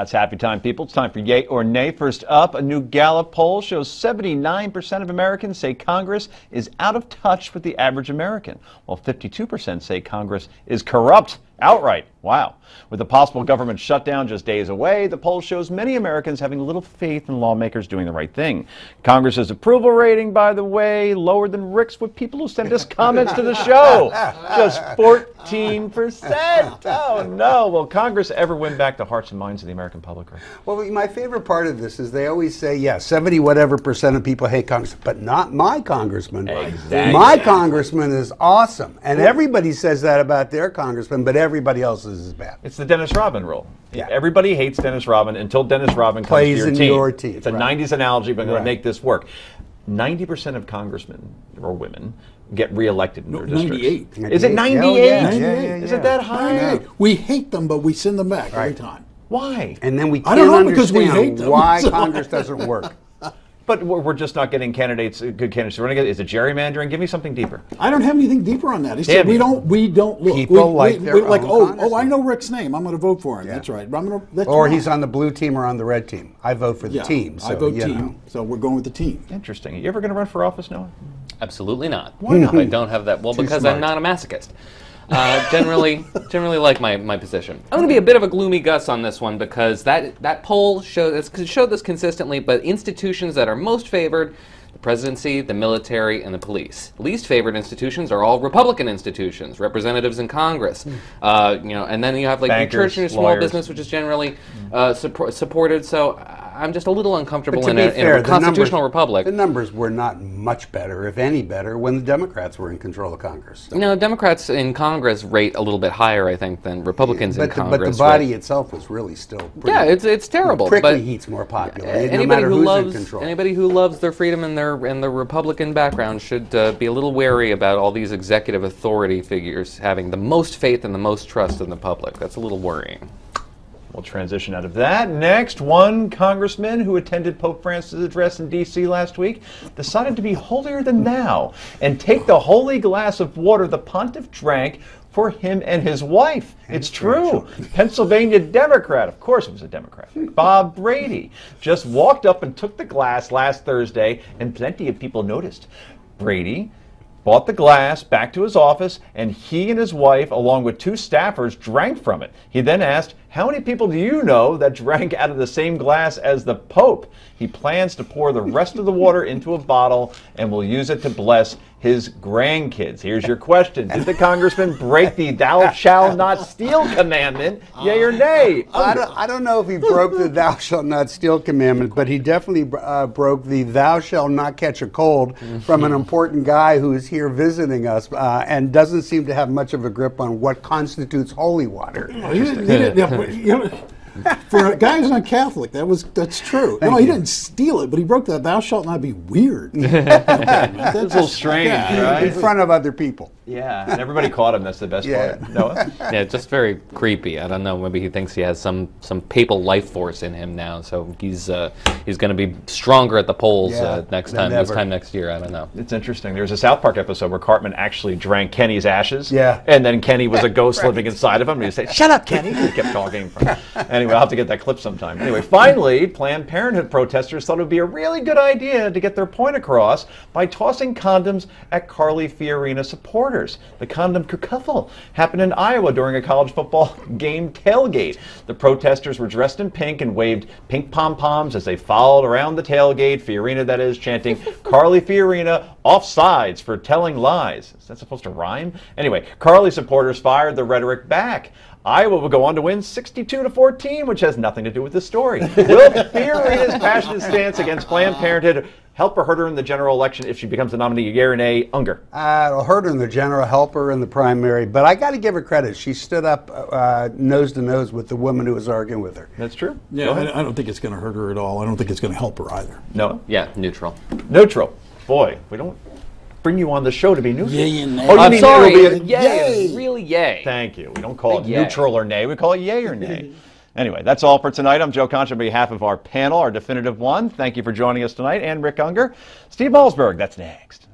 It's happy time, people. It's time for Yay or Nay. First up, a new Gallup poll shows 79% of Americans say Congress is out of touch with the average American, while 52% say Congress is corrupt outright. Wow. With the possible government shutdown just days away, the poll shows many Americans having little faith in lawmakers doing the right thing. Congress's approval rating, by the way, lower than Rick's with people who send us comments to the show. Just 14%. Oh, no. Will Congress ever win back the hearts and minds of the American public? Well, my favorite part of this is they always say, yeah, 70% of people hate Congress, but not my congressman. Exactly. My congressman is awesome. And everybody says that about their congressman, but everybody else's is bad. It's the Dennis Rodman rule. Yeah. Everybody hates Dennis Rodman until Dennis Rodman plays comes to your team. It's a right. 90s analogy, but I'm going Right. to make this work. 90% of congressmen or women get reelected in their districts. 98. Is it 98? Oh, yeah. Is it that high? 98. We hate them, but we send them back every Right. time. Why? And then we I can't don't know, because we hate understand them. why So- Congress doesn't work. But we're just not getting candidates, good candidates. Is it gerrymandering? Give me something deeper. I don't have anything deeper on that. He Damn said we you. don't look. People like their like, own I congressman. know Rick's name. I'm going to vote for him. Yeah. That's right. But I'm gonna, that's Or wrong. he's on the blue team or on the red team. I vote for the Yeah, team. So, I vote you team. know. So we're going with the team. Interesting. You ever going to run for office, Noah? Absolutely not. Why not? I don't have that. Well, Too because smart. I'm not a masochist. Generally like my position. I'm going to be a bit of a gloomy Gus on this one because that poll showed this consistently. But institutions that are most favored: the presidency, the military, and the police. Least favored institutions are all Republican institutions, representatives in Congress. And then you have like Bankers, the church and your small lawyers. business, which is generally supported. So I'm just a little uncomfortable But in to a be fair, constitutional republic. The numbers were not much better, if any better, when the Democrats were in control of Congress. So. No, Democrats in Congress rate a little bit higher, I think, than Republicans in Congress. But the body itself was really still pretty. Yeah, it's terrible. Prickly But heat's more popular. anybody no matter who who's loves in control. anybody who loves their freedom and their Republican background should be a little wary about all these executive authority figures having the most faith and the most trust in the public. That's a little worrying. We'll transition out of that. Next, one congressman who attended Pope Francis' address in D.C. last week decided to be holier than thou and take the holy glass of water the pontiff drank for him and his wife. It's true. Pennsylvania Democrat, of course it was a Democrat, Bob Brady, just walked up and took the glass last Thursday, and plenty of people noticed. Brady brought the glass back to his office, and he and his wife, along with two staffers, drank from it. He then asked, "How many people do you know that drank out of the same glass as the Pope?" He plans to pour the rest of the water into a bottle and will use it to bless his grandkids. Here's your question. Did the congressman break the thou shalt not steal commandment? Yea or nay? I don't know if he broke the thou shalt not steal commandment, but he definitely broke the thou shalt not catch a cold from an important guy who is here visiting us and doesn't seem to have much of a grip on what constitutes holy water. For a guy who's not Catholic, that's true. No, he didn't steal it, but he broke that thou shalt not be weird. That's a little strange, right? In front of other people. Yeah, and everybody caught him. That's the best part. Noah? Yeah, just very creepy. I don't know. Maybe he thinks he has some papal life force in him now, so he's going to be stronger at the polls next time. This time next year. I don't know. It's interesting. There's a South Park episode where Cartman actually drank Kenny's ashes. Yeah. And then Kenny was a ghost living inside of him. And he'd say, "Shut up, Kenny." He kept talking. Anyway, I'll have to get that clip sometime. Anyway, finally, Planned Parenthood protesters thought it would be a really good idea to get their point across by tossing condoms at Carly Fiorina supporters. The condom kerfuffle happened in Iowa during a college football game tailgate. The protesters were dressed in pink and waved pink pom-poms as they followed around the tailgate, Fiorina that is, chanting, "Carly Fiorina, offsides for telling lies." Is that supposed to rhyme? Anyway, Carly supporters fired the rhetoric back. Iowa will go on to win 62-14, which has nothing to do with the story. Will Fiorina's passionate stance against Planned Parenthood help or hurt her in the general election if she becomes the nominee? Yea or nay, Unger? It'll hurt her in the general, help her in the primary, but I got to give her credit. She stood up nose to nose with the woman who was arguing with her. That's true. Yeah, I don't think it's going to hurt her at all. I don't think it's going to help her either. Noah? Yeah, neutral. Neutral. Boy, we don't bring you on the show to be neutral. Yay and nay. Oh, you I'm mean sorry. it'll be Yay. Really yay. Thank you. We don't call it Yay. neutral or nay. We call it yay or nay. Anyway, that's all for tonight. I'm Joe Concha on behalf of our panel, our definitive one. Thank you for joining us tonight. And Rick Unger. Steve Malzberg, that's next.